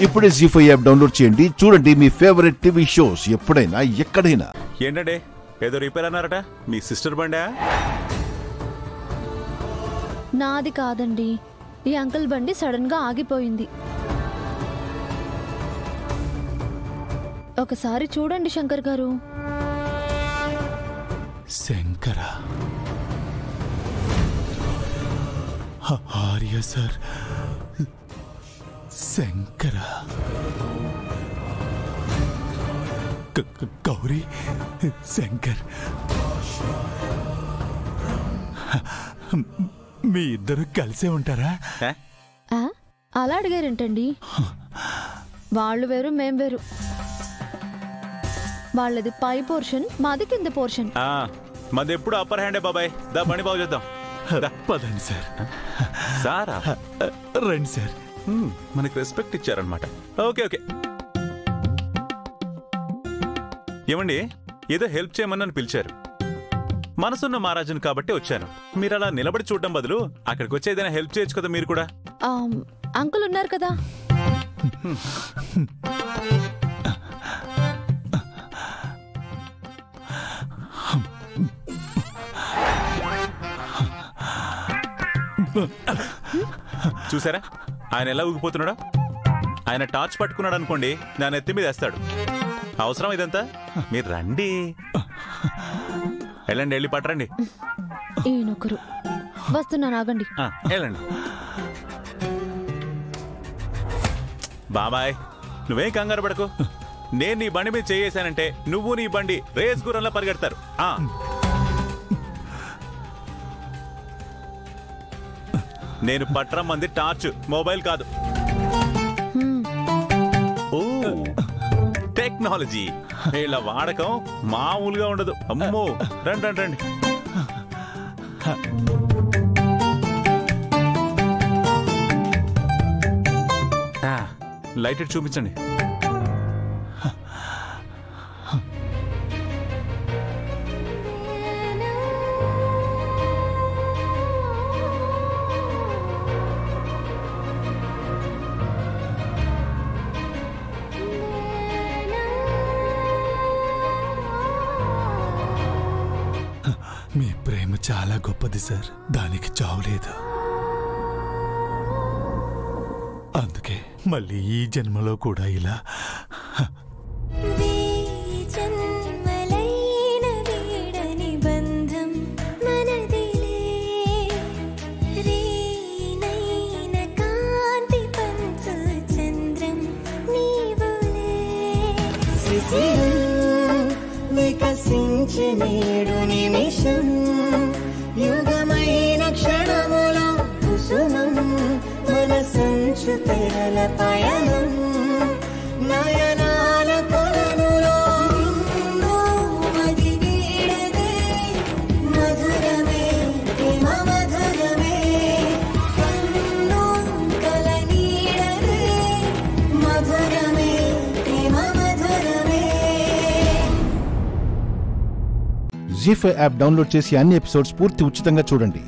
ఇప్పుడే జీ5 app download చేయండి. చూడండి మీ ఫేవరెట్ టీవీ షోస్ ఎప్పుడైనా ఎక్కడైనా. ఏంటంటే ఏదో రిపేర్ అన్నారట, మీ సిస్టర్ బండా? నాది కాదండి, ఈ అంకుల్ బండి సడన్ గా ఆగిపోయింది. ఒకసారి చూడండి శంకర్ గారు. శంకర, ఆర్య సార్, శంకర, గౌరీ, శంకర్, మీ ఇద్దరు కలిసే ఉంటారా? అలా అడిగారేంటండి? వాళ్ళు వేరు, మేం వేరు. వాళ్ళది పై పోర్షన్, మాది కింద పోర్షన్. మాది ఎప్పుడు అప్పర్ హ్యాండే బాబాయ్. దా బండి బాగు చేద్దాం. పదండి సార్. సారా రండి సార్. మనకి రెస్పెక్ట్ ఇచ్చారనమాట. Okay okay. ఏమండి, ఏదో హెల్ప్ చేయమని నన్ను పిలిచారు. మనసున్న మహారాజును కాబట్టి వచ్చాను. మీరు అలా నిలబడి చూడడం బదులు అక్కడికి వచ్చి ఏదైనా హెల్ప్ చేయొచ్చు కదా మీరు కూడా. అంకుల్ ఉన్నారు కదా. చూసారా ఆయన ఎలా ఊగిపోతున్నాడా? ఆయన టార్చ్ పట్టుకున్నాడు అనుకోండి, నా నెత్తి మీద వేస్తాడు. అవసరం ఇదంతా? మీరు రండి, వెళ్ళండి, వెళ్ళి పట్టరండి. ఈయనొకరు వస్తున్నాను, ఆగండి. వెళ్ళండి. బాబాయ్ నువ్వేం కంగారు పడకు. నేను నీ బండి మీద చేయేశానంటే నువ్వు నీ బండి రేస్ గుర్రంలా పరిగెడతారు. నేను పట్టరమ్మంది టార్చ్, మొబైల్ కాదు. ఓ టెక్నాలజీ, వీళ్ళ వాడకం మామూలుగా ఉండదు. అమ్మో, రండి రండి రండి. లైట్ చూపించండి. మీ ప్రేమ చాలా గొప్పది సార్, దానికి చావులేదు. అందుకే మళ్ళీ ఈ జన్మలో కూడా ఇలా నేడు నిమిషం యుగమైన క్షణములో కుసుమం మన సంచు తెరల పయనం నయనాల కొలనులో మది వీడదే మధురమే ప్రేమ మధురమే కన్ను కల నీడదే మధురమే ప్రేమ మధురమే. జీ5 యాప్ డౌన్లోడ్ చేసి అన్ని ఎపిసోడ్స్ పూర్తి ఉచితంగా చూడండి.